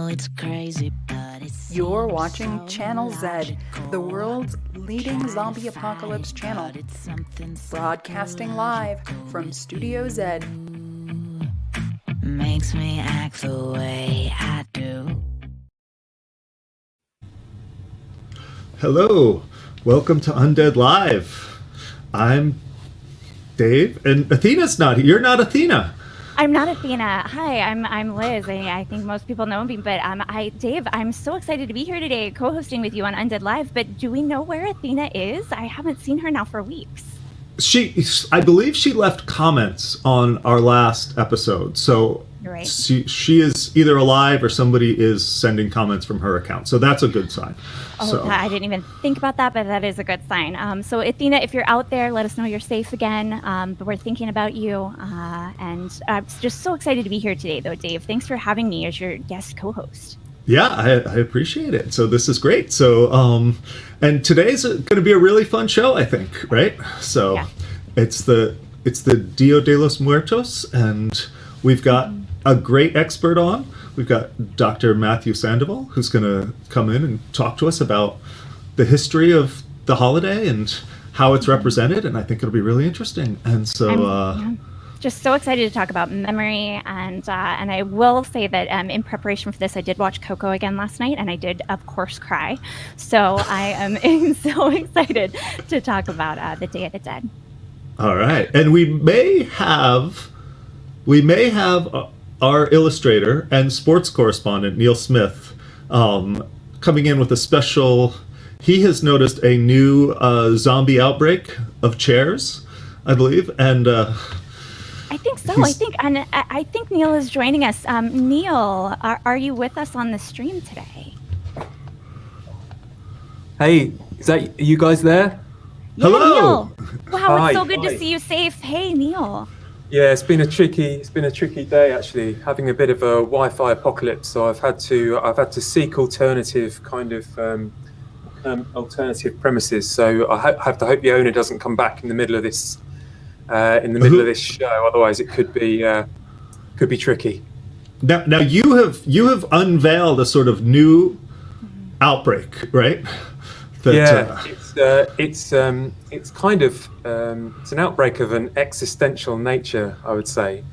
it's crazy, but it's You're watching Channel Z, the world's leading zombie apocalypse channel, broadcasting live from Studio Z. Makes me act the way I do. Hello, welcome to Undead Live. I'm Dave, and Athena's not here. You're not Athena. I'm not Athena. Hi, I'm Liz. I think most people know me, but Dave, I'm so excited to be here today, co-hosting with you on Undead Live. But do we know where Athena is? I haven't seen her now for weeks. I believe she left comments on our last episode, so Right. she is either alive or somebody is sending comments from her account. So that's a good sign. I didn't even think about that, but that is a good sign. So Athena, if you're out there, let us know you're safe again. But we're thinking about you, and I'm just so excited to be here today, though, Dave. Thanks for having me as your guest co-host. Yeah, I appreciate it. So this is great. So, and today's going to be a really fun show, I think, right? So Yeah. it's the Dia de los Muertos, and we've got a great expert on. We've got Dr. Mathew Sandoval, who's going to come in and talk to us about the history of the holiday and how it's represented, and I think it'll be really interesting. And so, just so excited to talk about memory, and I will say that in preparation for this, I did watch Coco again last night, and I did, of course, cry. So I am so excited to talk about the Day of the Dead. all right, and we may have our illustrator and sports correspondent Neil Smith coming in with a special. He has noticed a new zombie outbreak of chairs, I believe, and I think so. I think Neil is joining us. Neil, are you with us on the stream today? Hey, are you guys there? Yeah, Hello. Neil. Wow, Hi, it's so good hi. to see you safe. Hey, Neil. Yeah, it's been a tricky day actually, having a bit of a Wi-Fi apocalypse. So I've had to seek alternative alternative premises. So I have to hope the owner doesn't come back in the middle of this show. Otherwise, it could be tricky. now you have unveiled a sort of new outbreak, right? It's kind of it's an outbreak of an existential nature, I would say,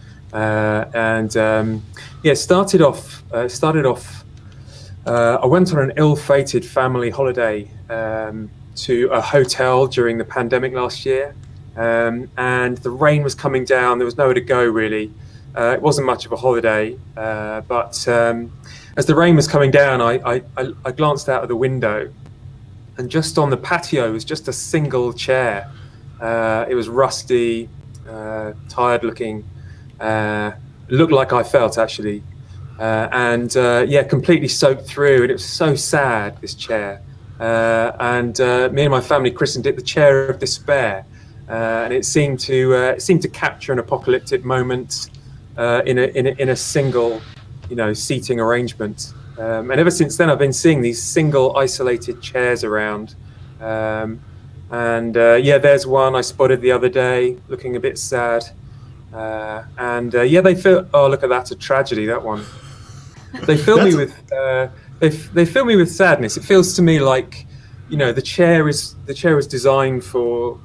started off. I went on an ill-fated family holiday to a hotel during the pandemic last year, and the rain was coming down. There was nowhere to go really. It wasn't much of a holiday, but as the rain was coming down, I glanced out of the window. And just on the patio was just a single chair. It was rusty, tired looking. Looked like I felt actually. Completely soaked through. And it was so sad, this chair. Me and my family christened it the Chair of Despair. And it seemed to capture an apocalyptic moment in a single, seating arrangement. And ever since then, I've been seeing these single isolated chairs around. There's one I spotted the other day, looking a bit sad. They feel. Oh, look at that! A tragedy. That one. They fill me with. They fill me with sadness. It feels to me like, the chair is designed for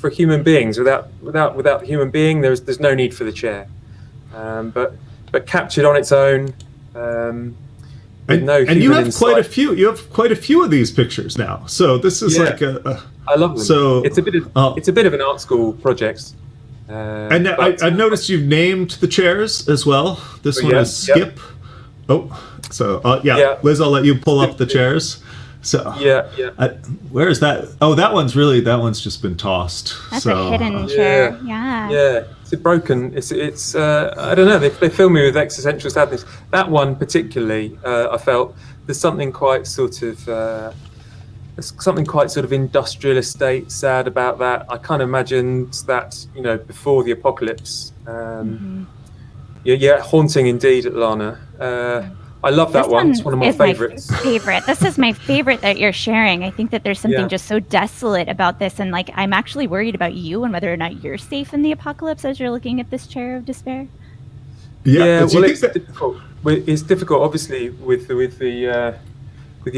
for human beings. Without the human being, there's no need for the chair. But captured on its own. And you have quite a few. You have quite a few of these pictures now. So this is like I love them. So it's a bit of an art school project. I noticed you've named the chairs as well. This one is Skip. Yep. Liz, I'll let you pull up the chairs. So where is that? Oh, that one's just been tossed. That's a hidden chair. Yeah. It's broken. It's I don't know. They fill me with existential sadness. That one particularly, I felt there's something quite sort of industrial estate sad about that. I kind of imagined that before the apocalypse. Haunting indeed, Atlana. I love that one. It's one of my favorites. This is my favorite that you're sharing. I think that there's something just so desolate about this, and I'm actually worried about you and whether or not you're safe in the apocalypse as you're looking at this Chair of Despair. Yeah, well, it's difficult. it's difficult, obviously, with the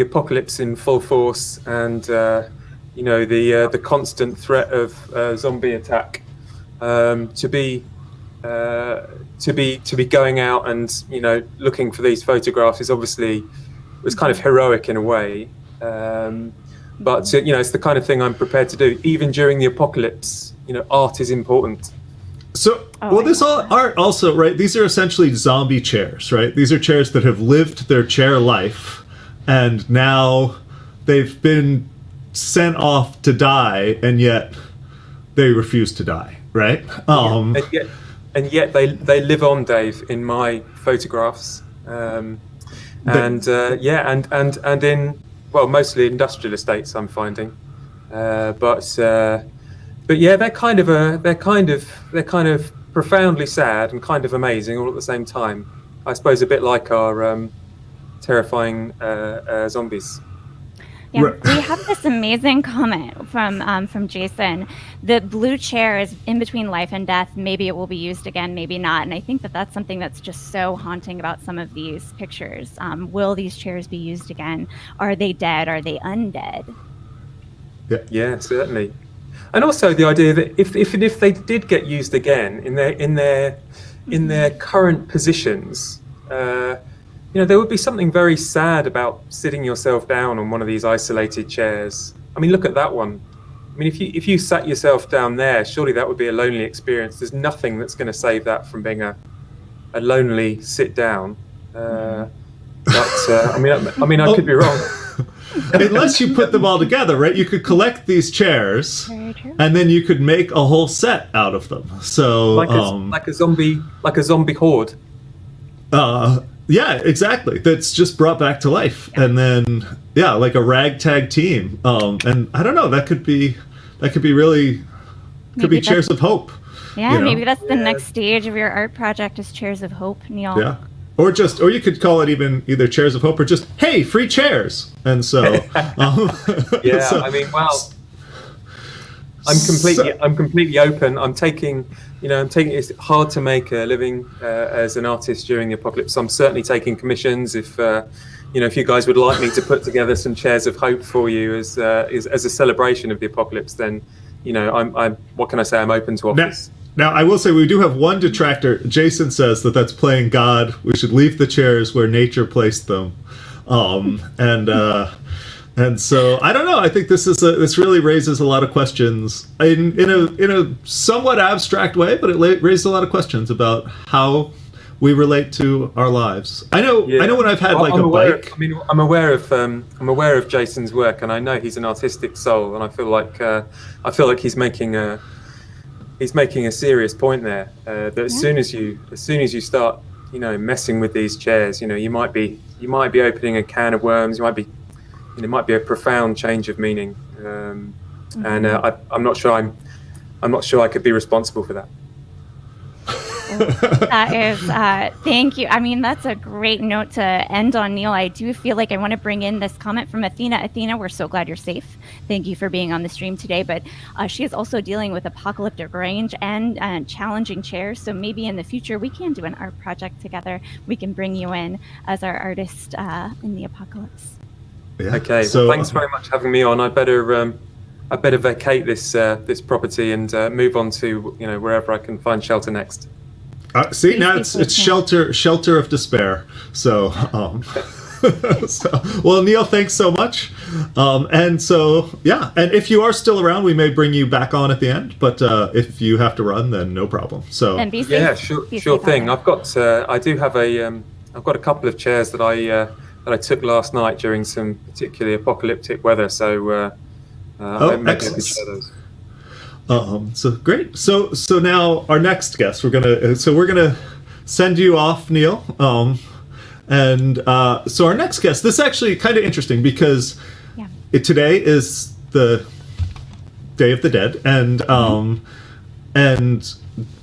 apocalypse in full force, and the constant threat of zombie attack. To be going out and looking for these photographs was kind of heroic in a way. But it's the kind of thing I'm prepared to do, even during the apocalypse. Art is important. So, this art also, right? These are essentially zombie chairs, right? These are chairs that have lived their chair life, and now they've been sent off to die, and yet they refuse to die, right? And yet they live on, Dave, in my photographs, and in mostly industrial estates, I'm finding, but yeah, they're kind of profoundly sad and kind of amazing all at the same time. I suppose a bit like our terrifying zombies. Yeah, we have this amazing comment from Jason. The blue chair is in between life and death. Maybe it will be used again, maybe not. And I think that's something that's just so haunting about some of these pictures. Will these chairs be used again? Are they dead? Are they undead? Yeah, certainly. And also the idea that if they did get used again in their current positions, there would be something very sad about sitting yourself down on one of these isolated chairs. I mean, look at that one. I mean, if you sat yourself down there, surely that would be a lonely experience. There's nothing that's going to save that from being a lonely sit down. I could be wrong. Unless you put them all together, right? You could collect these chairs, and then you could make a whole set out of them. So like a zombie horde. Yeah, exactly. That's just brought back to life, and then like a ragtag team. And I don't know. That could be really Chairs of Hope. Yeah, maybe that's the next stage of your art project is Chairs of Hope, Neil. Yeah. Or you could call it either Chairs of Hope or just, hey, free chairs. And so, I'm completely open. I'm taking. It's hard to make a living as an artist during the apocalypse. I'm certainly taking commissions. If you guys would like me to put together some Chairs of Hope for you as a celebration of the apocalypse, then I'm what can I say? I'm open to offers. Now, I will say we do have one detractor. Jason says that's playing God. We should leave the chairs where nature placed them, and so I don't know. I think this really raises a lot of questions in a somewhat abstract way, but it raises a lot of questions about how we relate to our lives. I know when I've had bike. I'm aware of Jason's work, and I know he's an artistic soul, and I feel like he's making a serious point there. That as soon as you start, messing with these chairs, you might be opening a can of worms. It might be a profound change of meaning, and I'm not sure I could be responsible for that. That is, thank you. I mean, that's a great note to end on, Neil. I do feel like I want to bring in this comment from Athena. Athena, we're so glad you're safe. Thank you for being on the stream today. But she is also dealing with apocalyptic range and challenging chairs. So maybe in the future we can do an art project together. We can bring you in as our artist in the apocalypse. Yeah. Okay. So thanks very much for having me on. I better vacate this property and move on to wherever I can find shelter next. See, now it's shelter of despair. So, well, Neil, thanks so much. And if you are still around, we may bring you back on at the end. But if you have to run, then no problem. So, and be safe. Yeah, sure thing. I've got I've got a couple of chairs that I took last night during some particularly apocalyptic weather. So, maybe I could share those. So great. So now our next guest, we're gonna send you off, Neil. So our next guest, this is actually kind of interesting because today is the Day of the Dead, and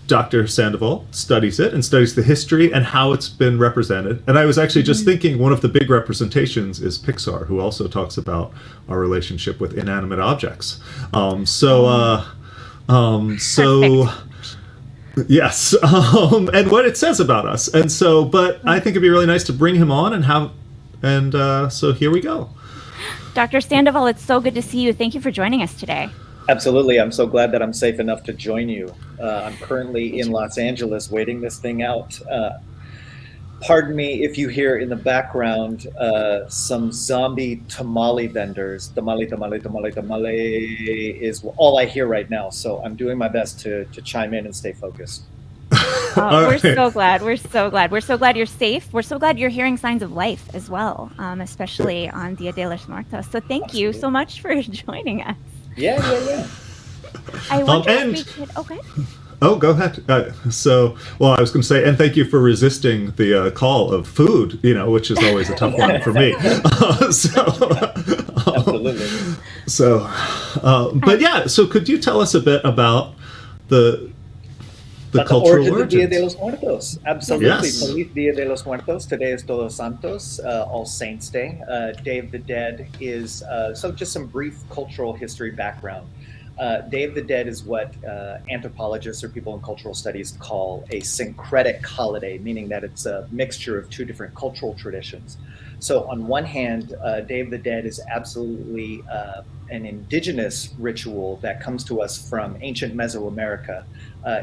Dr. Sandoval studies it and studies the history and how it's been represented. And I was actually just thinking one of the big representations is Pixar, who also talks about our relationship with inanimate objects. Yes, and what it says about us. And so, but I think it'd be really nice to bring him on and have, and so here we go. Dr. Sandoval, it's so good to see you. Thank you for joining us today. Absolutely. I'm so glad that I'm safe enough to join you. I'm currently in Los Angeles waiting this thing out. Pardon me if you hear in the background some zombie tamale vendors. Tamale is all I hear right now. So I'm doing my best to chime in and stay focused. We're so glad. We're so glad. We're so glad you're safe. We're so glad you're hearing signs of life as well, especially on Dia de los Muertos. So thank you so much for joining us. Yeah. I wonder if we could... Okay. Oh, go ahead. I was going to say, and thank you for resisting the call of food, which is always a tough one for me. Absolutely. But yeah, so could you tell us a bit about the cultural origins? Dia de los Muertos. Absolutely. Yes. Feliz Dia de los Muertos. Today is Todos Santos, All Saints Day. Day of the Dead is, so just some brief cultural history background. Day of the Dead is what anthropologists or people in cultural studies call a syncretic holiday, meaning that it's a mixture of two different cultural traditions. So on one hand, Day of the Dead is absolutely an indigenous ritual that comes to us from ancient Mesoamerica.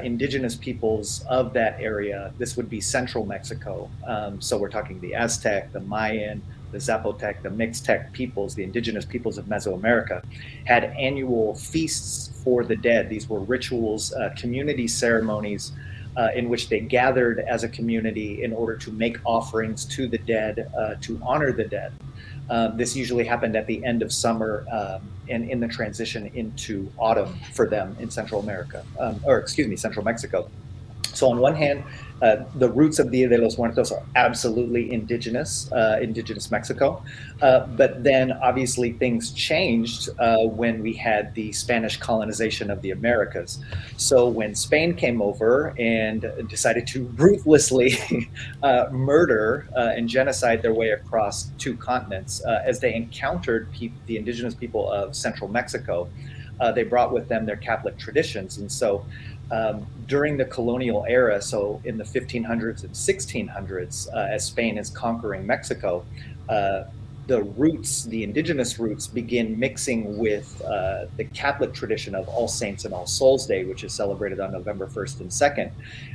Indigenous peoples of that area, this would be central Mexico. So we're talking the Aztec, the Mayan, the Zapotec, the Mixtec peoples, the indigenous peoples of Mesoamerica, had annual feasts for the dead. These were rituals, community ceremonies in which they gathered as a community in order to make offerings to the dead, to honor the dead. This usually happened at the end of summer and in the transition into autumn for them in Central Mexico. So on one hand, the roots of Dia de los Muertos are absolutely indigenous Mexico. But then obviously things changed when we had the Spanish colonization of the Americas. So when Spain came over and decided to ruthlessly murder and genocide their way across two continents, as they encountered the indigenous people of central Mexico, they brought with them their Catholic traditions. And so during the colonial era, so in the 1500s and 1600s, as Spain is conquering Mexico, the indigenous roots begin mixing with the Catholic tradition of All Saints and All Souls Day, which is celebrated on November 1st and 2nd.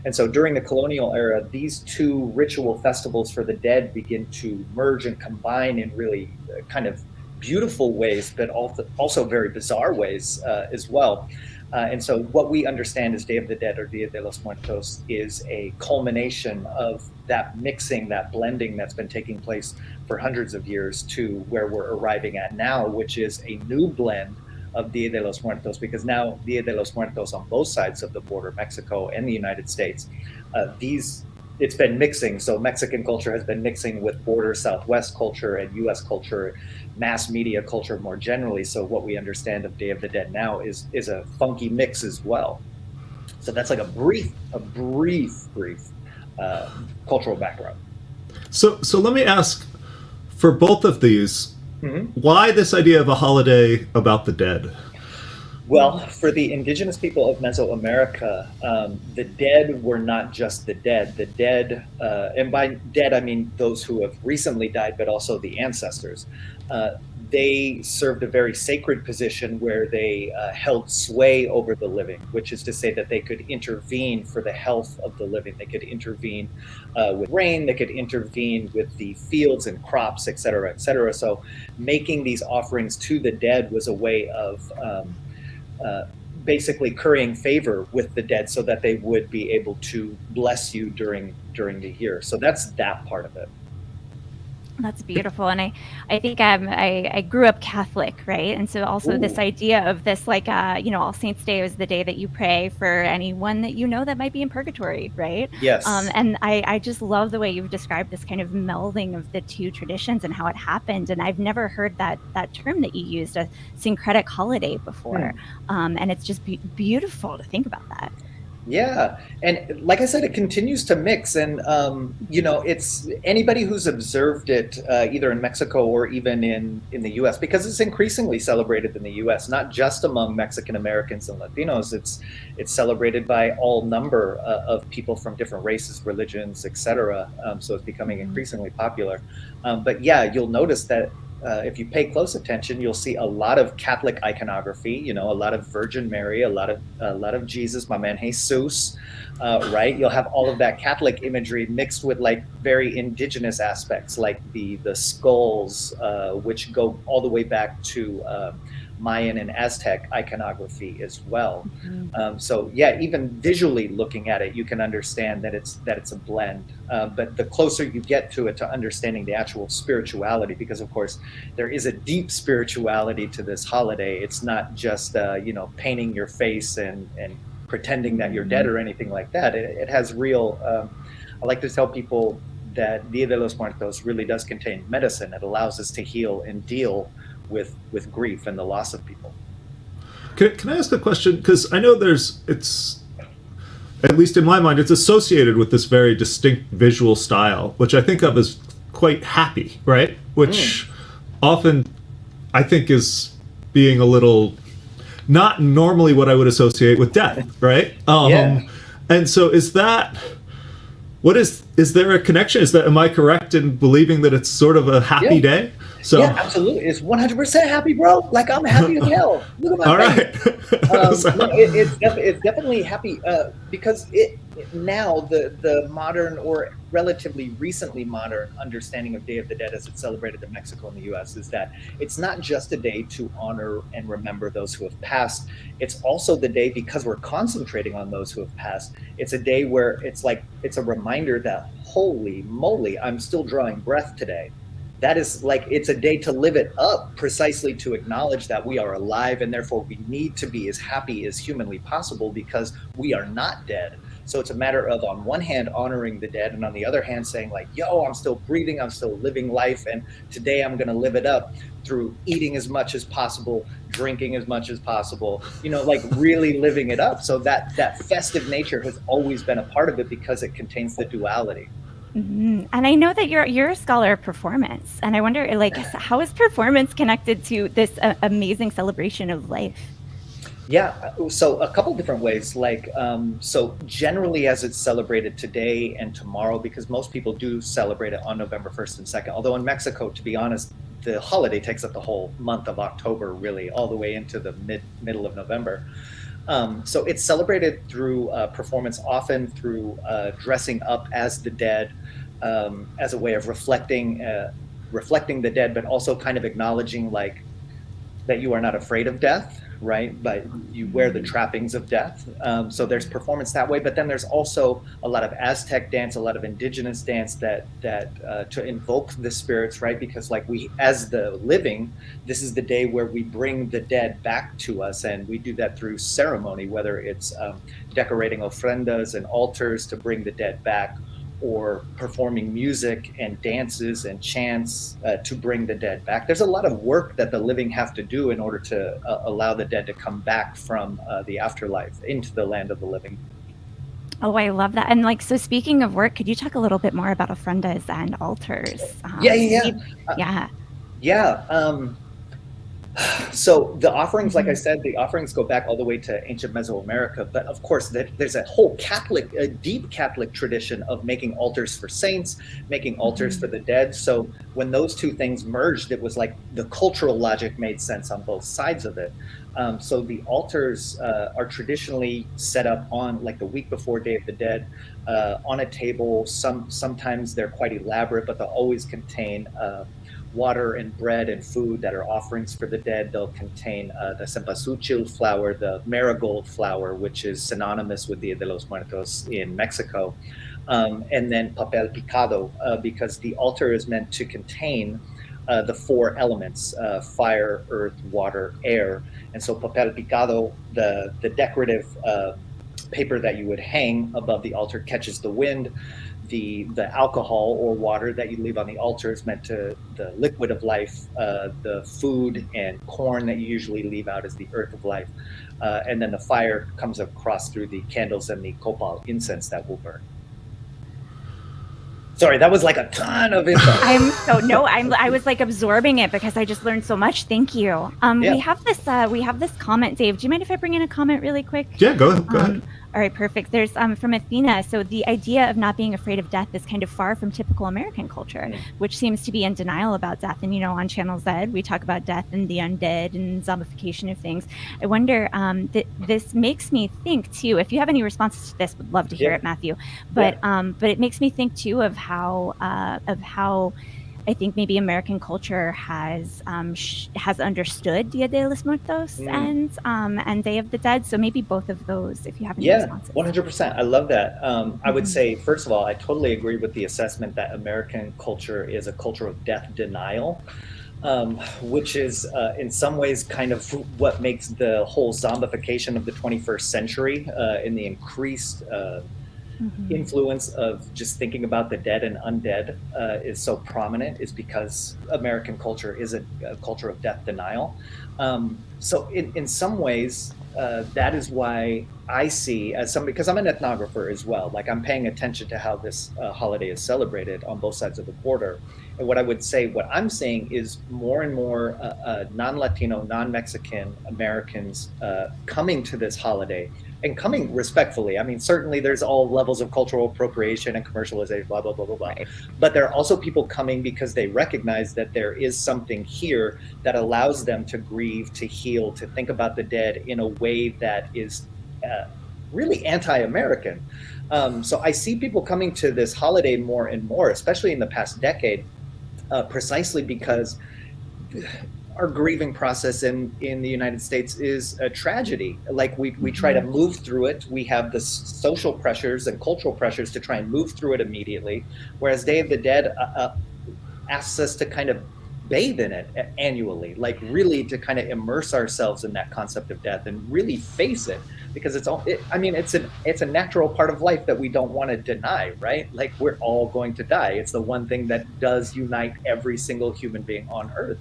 And so during the colonial era, these two ritual festivals for the dead begin to merge and combine in really kind of beautiful ways, but also very bizarre ways as well. And so what we understand as Day of the Dead or Dia de los Muertos is a culmination of that mixing, that blending that's been taking place for hundreds of years to where we're arriving at now, which is a new blend of Dia de los Muertos, because now Dia de los Muertos on both sides of the border, Mexico and the United States, it's been mixing. So Mexican culture has been mixing with border Southwest culture and US culture, mass media culture more generally. So what we understand of Day of the Dead now is a funky mix as well. So that's like a brief cultural background. So let me ask, for both of these, why this idea of a holiday about the dead? Well, for the indigenous people of Mesoamerica, the dead were not just the dead. The dead, and by dead I mean those who have recently died, but also the ancestors. They served a very sacred position where they held sway over the living, which is to say that they could intervene for the health of the living. They could intervene with rain, they could intervene with the fields and crops, et cetera, et cetera. So making these offerings to the dead was a way of basically currying favor with the dead so that they would be able to bless you during the year. So that's that part of it. That's beautiful. And I think I grew up Catholic, right? And so also this idea of this, like, All Saints Day is the day that you pray for anyone that you know that might be in purgatory, right? Yes. And I just love the way you've described this kind of melding of the two traditions and how it happened. And I've never heard that term that you used, a syncretic holiday, before. And it's just beautiful to think about that. Yeah, and like I said, it continues to mix, and it's anybody who's observed it either in Mexico or even in the U.S., because it's increasingly celebrated in the U.S., not just among Mexican Americans and Latinos. It's celebrated by all number of people from different races, religions, etc. So it's becoming increasingly popular. But yeah, you'll notice that. If you pay close attention, you'll see a lot of Catholic iconography. A lot of Virgin Mary, a lot of Jesus, my man Jesus, right? You'll have all of that Catholic imagery mixed with like very indigenous aspects, like the skulls, which go all the way back to Mayan and Aztec iconography as well. So yeah, even visually looking at it, you can understand that it's a blend. But the closer you get to it, to understanding the actual spirituality, because of course there is a deep spirituality to this holiday. It's not just painting your face and pretending that you're dead or anything like that. It has real. I like to tell people that Dia de los Muertos really does contain medicine. It allows us to heal and deal with grief and the loss of people. Can I ask a question? Because I know it's, at least in my mind, it's associated with this very distinct visual style, which I think of as quite happy, right? Which often I think is being a little not normally what I would associate with death, right? And so is there a connection? Am I correct in believing that it's sort of a happy day? So, yeah, absolutely. It's 100% happy, bro. Like, I'm happy as hell. Look at my face. No, it's definitely happy because now the modern or relatively recently modern understanding of Day of the Dead as it's celebrated in Mexico and the U.S. is that it's not just a day to honor and remember those who have passed. It's also the day, because we're concentrating on those who have passed, it's a day where it's a reminder that, holy moly, I'm still drawing breath today. That is it's a day to live it up, precisely to acknowledge that we are alive, and therefore we need to be as happy as humanly possible because we are not dead. So it's a matter of, on one hand, honoring the dead, and on the other hand, saying like, yo, I'm still breathing, I'm still living life, and today I'm going to live it up through eating as much as possible, drinking as much as possible, really living it up. So that festive nature has always been a part of it because it contains the duality. And I know that you're a scholar of performance, and I wonder, how is performance connected to this amazing celebration of life? Yeah, so a couple different ways. So generally, as it's celebrated today and tomorrow, because most people do celebrate it on November 1st and 2nd. Although in Mexico, to be honest, the holiday takes up the whole month of October, really, all the way into the middle of November. So it's celebrated through performance, often through dressing up as the dead, as a way of reflecting the dead, but also kind of acknowledging that you are not afraid of death, right? But you wear the trappings of death. So there's performance that way, but then there's also a lot of Aztec dance, a lot of indigenous dance that to invoke the spirits, right? Because we, as the living, this is the day where we bring the dead back to us, and we do that through ceremony, whether it's decorating ofrendas and altars to bring the dead back, or performing music and dances and chants to bring the dead back. There's a lot of work that the living have to do in order to allow the dead to come back from the afterlife into the land of the living. Oh, I love that. And so speaking of work, could you talk a little bit more about ofrendas and altars? So the offerings, like I said, the offerings go back all the way to ancient Mesoamerica. But of course, there's a whole deep Catholic tradition of making altars for saints, making altars for the dead. So when those two things merged, it was like the cultural logic made sense on both sides of it. So the altars are traditionally set up on the week before Day of the Dead, on a table. Sometimes they're quite elaborate, but they'll always contain water and bread and food that are offerings for the dead. They'll contain the cempasúchil flower, the marigold flower, which is synonymous with Dia de los Muertos in Mexico, and then papel picado, because the altar is meant to contain the four elements, fire, earth, water, air. And so papel picado, the decorative paper that you would hang above the altar, catches the wind. the alcohol or water that you leave on the altar is meant to the liquid of life. The food and corn that you usually leave out is the earth of life. And then the fire comes across through the candles and the copal incense that will burn. Sorry, that was like a ton of info. I was like absorbing it because I just learned so much. Thank you. Yeah. We have this comment, Dave. Do you mind if I bring in a comment really quick? Yeah, go ahead. All right, perfect. There's from Athena. So the idea of not being afraid of death is kind of far from typical American culture, which seems to be in denial about death. And, on Channel Z, we talk about death and the undead and zombification of things. I wonder, this makes me think too, if you have any responses to this, would love to hear it, Matthew. But it makes me think too of how I think maybe American culture has understood Dia de los Muertos and Day of the Dead. So maybe both of those, if you have any responses. 100%. I love that. I would say, first of all, I totally agree with the assessment that American culture is a culture of death denial, which is in some ways kind of what makes the whole zombification of the 21st century in the increased influence of just thinking about the dead and undead is so prominent, is because American culture is a culture of death denial. So in some ways, that is why I see, as somebody, because I'm an ethnographer as well, like I'm paying attention to how this holiday is celebrated on both sides of the border. And what I would say, what I'm seeing is more and more non-Latino, non-Mexican Americans coming to this holiday, and coming respectfully. I mean, certainly there's all levels of cultural appropriation and commercialization, blah, blah, blah, blah, blah. Right. But there are also people coming because they recognize that there is something here that allows them to grieve, to heal, to think about the dead in a way that is really anti-American. So I see people coming to this holiday more and more, especially in the past decade, precisely because our grieving process in the United States is a tragedy. Like we try to move through it. We have the social pressures and cultural pressures to try and move through it immediately. Whereas Day of the Dead asks us to kind of bathe in it annually, like really to kind of immerse ourselves in that concept of death and really face it, because it's a natural part of life that we don't want to deny, right? Like we're all going to die. It's the one thing that does unite every single human being on Earth.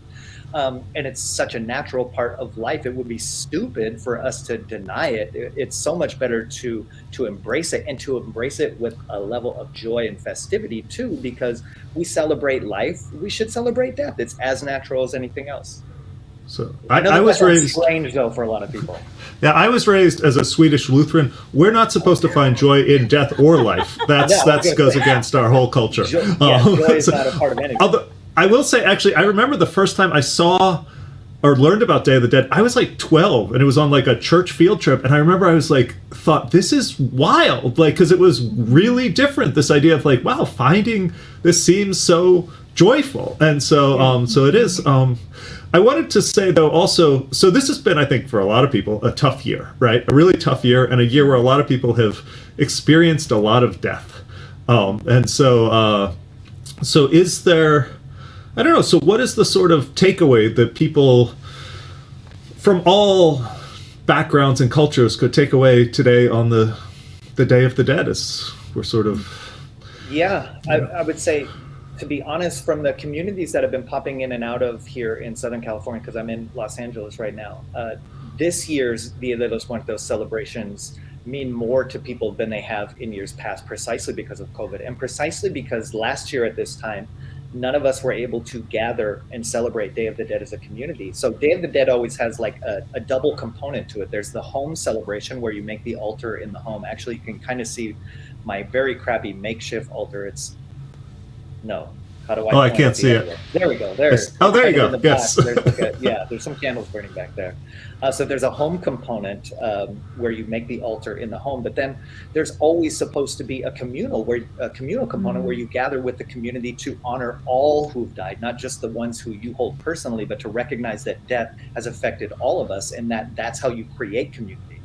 And it's such a natural part of life. It would be stupid for us to deny it. It's so much better to embrace it, and to embrace it with a level of joy and festivity too, because we celebrate life. We should celebrate death. It's as natural as anything else. So I was raised strange though for a lot of people. Yeah, I was raised as a Swedish Lutheran. We're not supposed to find joy in death or life. That goes against our whole culture. Joy is not a part of anything. I will say, actually, I remember the first time I saw or learned about Day of the Dead, I was like 12, and it was on like a church field trip. And I remember I was like, thought, this is wild, like, because it was really different. This idea of like, wow, finding this seems so joyful. And so, so it is. I wanted to say, though, also, so this has been, I think, for a lot of people, a tough year, right? A really tough year, and a year where a lot of people have experienced a lot of death. And so is there, I don't know, so what is the sort of takeaway that people from all backgrounds and cultures could take away today on the Day of the Dead, as we're sort of... I would say, to be honest, from the communities that have been popping in and out of here in Southern California, because I'm in Los Angeles right now, this year's Dia de los Muertos celebrations mean more to people than they have in years past, precisely because of COVID, and precisely because last year at this time, none of us were able to gather and celebrate Day of the Dead as a community. So Day of the Dead always has like a double component to it. There's the home celebration where you make the altar in the home. Actually, you can kind of see my very crappy makeshift altar. How do I? Oh, I can't see it. There we go. There. Oh, there you go. Yes. There's some candles burning back there. So there's a home component where you make the altar in the home, but then there's always supposed to be a communal component where you gather with the community to honor all who've died, not just the ones who you hold personally, but to recognize that death has affected all of us, and that's how you create community.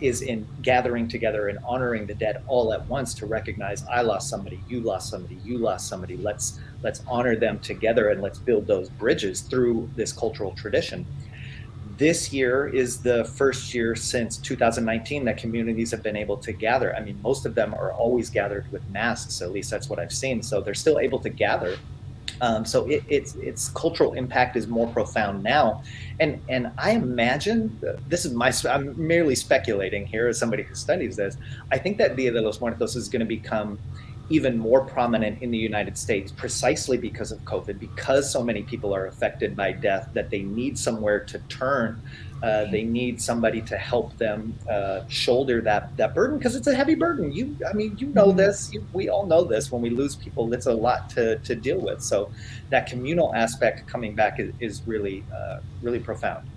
Is in gathering together and honoring the dead all at once, to recognize I lost somebody, you lost somebody, you lost somebody. Let's honor them together, and let's build those bridges through this cultural tradition. This year is the first year since 2019 that communities have been able to gather. I mean, most of them are always gathered with masks, at least that's what I've seen. So they're still able to gather. So its cultural impact is more profound now. And I imagine, I'm merely speculating here as somebody who studies this, I think that Dia de los Muertos is going to become even more prominent in the United States precisely because of COVID, because so many people are affected by death, that they need somewhere to turn. They need somebody to help them shoulder that burden, because it's a heavy burden. You know this. We all know this. When we lose people, it's a lot to deal with. So that communal aspect coming back is really, really profound.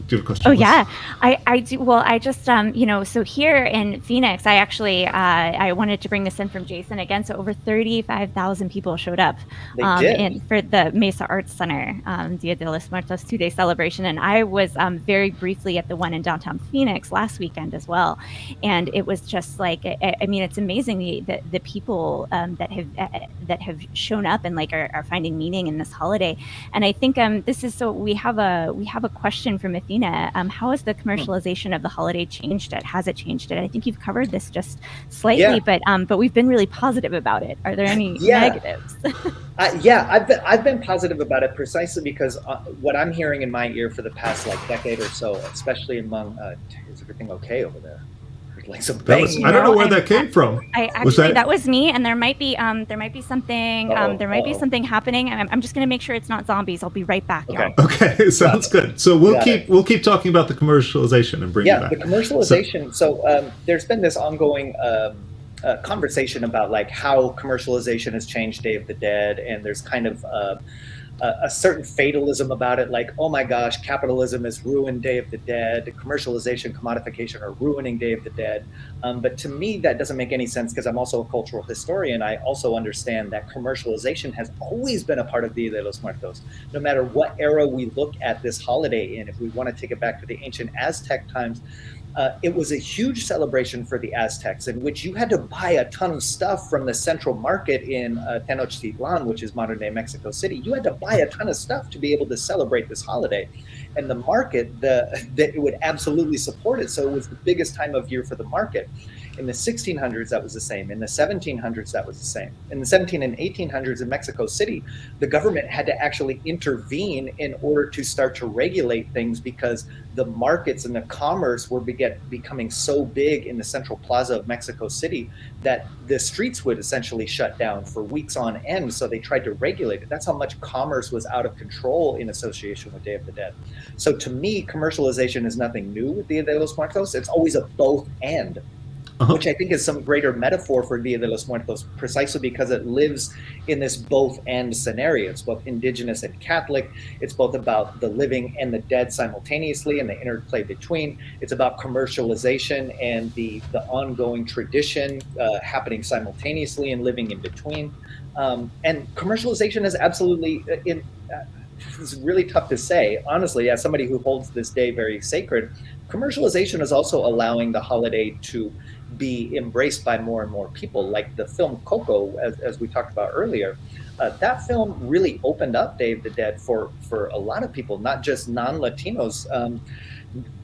Do you have a question? Oh, yeah, I do. Well, I just, so here in Phoenix, I actually, I wanted to bring this in from Jason again. So over 35,000 people showed up for the Mesa Arts Center Dia de los Muertos 2-day celebration. And I was very briefly at the one in downtown Phoenix last weekend as well. And it was just like, I mean, it's amazing the people that have shown up and like are finding meaning in this holiday. And I think this is, so we have a question from Athena. How has the commercialization of the holiday changed it? Has it changed it? I think you've covered this just slightly, but we've been really positive about it. Are there any negatives? I've been positive about it precisely because what I'm hearing in my ear for the past decade or so, especially among, is everything okay over there? Like some bang. I don't know where that came from. That was me, and there might be something something happening. I'm just going to make sure it's not zombies. I'll be right back. Okay. Okay, sounds good. So we'll keep talking about the commercialization and bring it back. The commercialization. So there's been this ongoing conversation about like how commercialization has changed Day of the Dead, and there's kind of a certain fatalism about it, like, oh my gosh, capitalism has ruined Day of the Dead, commercialization, commodification are ruining Day of the Dead. But to me, that doesn't make any sense, because I'm also a cultural historian. I also understand that commercialization has always been a part of Dia de los Muertos. No matter what era we look at this holiday in, if we want to take it back to the ancient Aztec times, it was a huge celebration for the Aztecs, in which you had to buy a ton of stuff from the central market in Tenochtitlan, which is modern-day Mexico City. You had to buy a ton of stuff to be able to celebrate this holiday. And the market, that would absolutely support it. So it was the biggest time of year for the market. In the 1600s, that was the same. In the 1700s, that was the same. In the 17 and 1800s in Mexico City, the government had to actually intervene in order to start to regulate things, because the markets and the commerce were becoming so big in the central plaza of Mexico City that the streets would essentially shut down for weeks on end. So they tried to regulate it. That's how much commerce was out of control in association with Day of the Dead. So to me, commercialization is nothing new with Dia de los Muertos. It's always a both and. Which I think is some greater metaphor for Dia de los Muertos, precisely because it lives in this both and scenario. It's both indigenous and Catholic. It's both about the living and the dead simultaneously and the interplay between. It's about commercialization and the ongoing tradition happening simultaneously and living in between. And commercialization is absolutely, it's really tough to say. Honestly, as somebody who holds this day very sacred, commercialization is also allowing the holiday to be embraced by more and more people. Like the film Coco, as we talked about earlier, that film really opened up Day of the Dead for a lot of people, not just non-Latinos.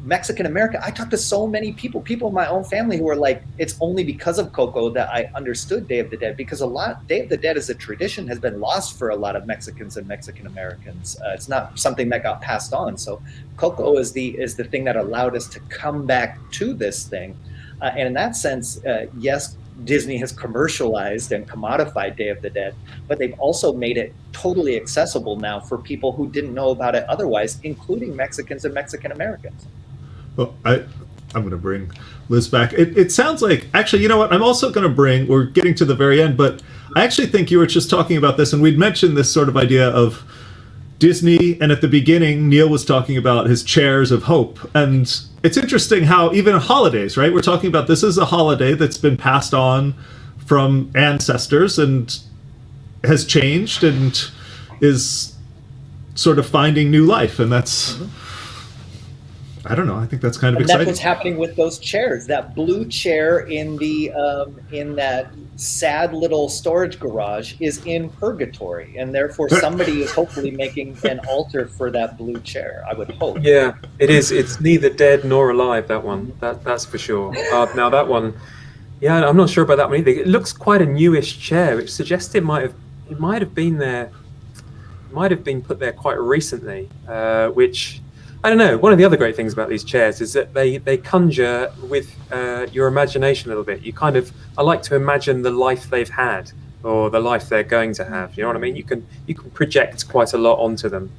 Mexican American, I talked to so many people in my own family who were like, it's only because of Coco that I understood Day of the Dead, because Day of the Dead as a tradition has been lost for a lot of Mexicans and Mexican Americans. It's not something that got passed on. So Coco is the thing that allowed us to come back to this thing. And in that sense, yes, Disney has commercialized and commodified Day of the Dead, but they've also made it totally accessible now for people who didn't know about it otherwise, including Mexicans and Mexican Americans. Well, I'm going to bring Liz back. It sounds like, actually, you know what? I'm also going to bring, we're getting to the very end, but I actually think you were just talking about this, and we'd mentioned this sort of idea of Disney, and at the beginning, Neil was talking about his chairs of hope. And it's interesting how even holidays, right? We're talking about this is a holiday that's been passed on from ancestors and has changed and is sort of finding new life. And that's I don't know. I think that's kind of And that's exciting. what's happening with those chairs. That blue chair in the in that sad little storage garage is in purgatory, and therefore somebody is hopefully making an altar for that blue chair. I would hope. Yeah, it is. It's neither dead nor alive. That one. That's for sure. Now that one, yeah, I'm not sure about that one either. It looks quite a newish chair, which suggests it might have been there. Might have been put there quite recently, which. I don't know. One of the other great things about these chairs is that they conjure with your imagination a little bit. I like to imagine the life they've had or the life they're going to have. You know what I mean? You can project quite a lot onto them,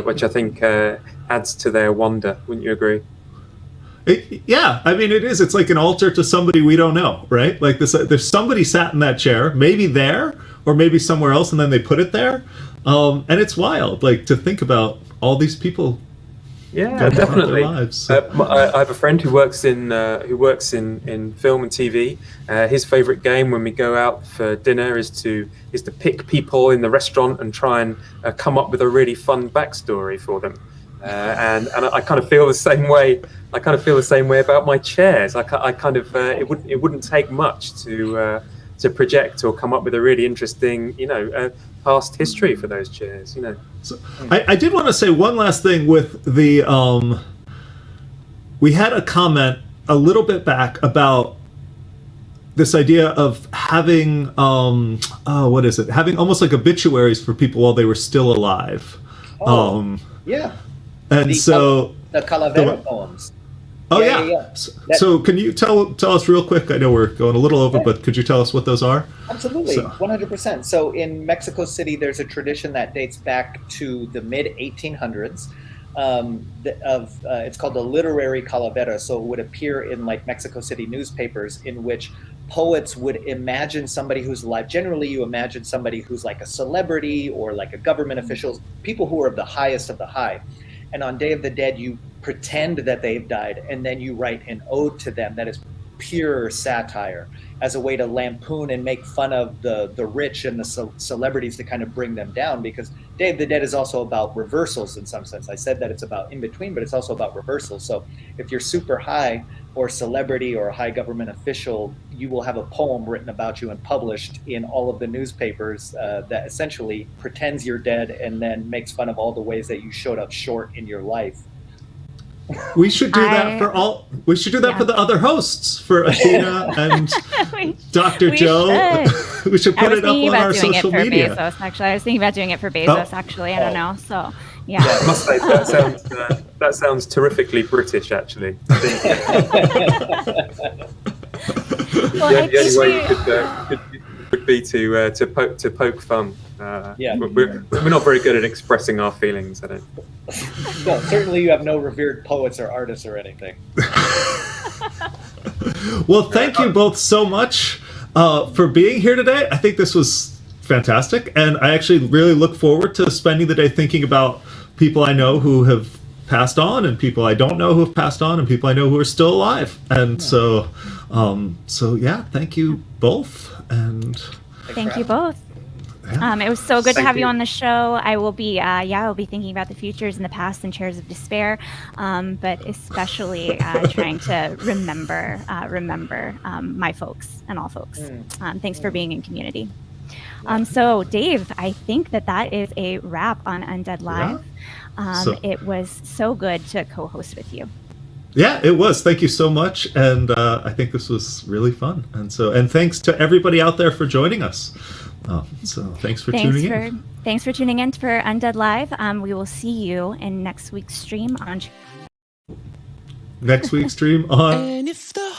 which I think adds to their wonder. Wouldn't you agree? Yeah, I mean, it is. It's like an altar to somebody we don't know, right? Like this, there's somebody sat in that chair, maybe there or maybe somewhere else, and then they put it there. And it's wild, like to think about all these people. Yeah, definitely. I have a friend who works in film and TV. His favorite game when we go out for dinner is to pick people in the restaurant and try and come up with a really fun backstory for them. And I kind of feel the same way. I kind of feel the same way about my chairs. It wouldn't take much to project or come up with a really interesting, past history for those chairs. So I did want to say one last thing with the. We had a comment a little bit back about this idea of having what is it? Having almost like obituaries for people while they were still alive. Yeah. And the Calaveras poems. Oh yeah. So can you tell us real quick? I know we're going a little over, but could you tell us what those are? Absolutely, 100%. So in Mexico City, there's a tradition that dates back to the mid 1800s. It's called the literary Calavera. So it would appear in like Mexico City newspapers, in which poets would imagine somebody who's alive. Generally, you imagine somebody who's like a celebrity or like a government official, people who are of the highest of the high. And on Day of the Dead, you pretend that they've died, and then you write an ode to them that is pure satire as a way to lampoon and make fun of the rich and the celebrities to kind of bring them down, because Day of the Dead is also about reversals in some sense. I said that it's about in between, but it's also about reversals. So if you're super high or celebrity or a high government official, you will have a poem written about you and published in all of the newspapers that essentially pretends you're dead and then makes fun of all the ways that you showed up short in your life. We should do that for all. We should do that for the other hosts, for Athena and Dr. Joe. We should put it up on our social media. Bezos, actually, I was thinking about doing it for Bezos. Actually, I don't know. So yeah. I must say that sounds terrifically British. Actually, I think. The only way you could be to poke fun. We're not very good at expressing our feelings, I don't. No, certainly you have no revered poets or artists or anything. Well, thank you both so much for being here today. I think this was fantastic, and I actually really look forward to spending the day thinking about people I know who have passed on, and people I don't know who have passed on, and people I know who are still alive. And so thank you both, and thank you both. Yeah. It was so good to have you on the show. I will be, I'll be thinking about the futures and the past and chairs of despair, but especially trying to remember my folks and all folks. Thanks for being in community. So, Dave, I think that is a wrap on Undead Live. It was so good to co-host with you. Yeah, it was. Thank you so much, and I think this was really fun. And thanks to everybody out there for joining us. So thanks for tuning in. Thanks for tuning in for Undead Live. We will see you in next week's stream on. And if the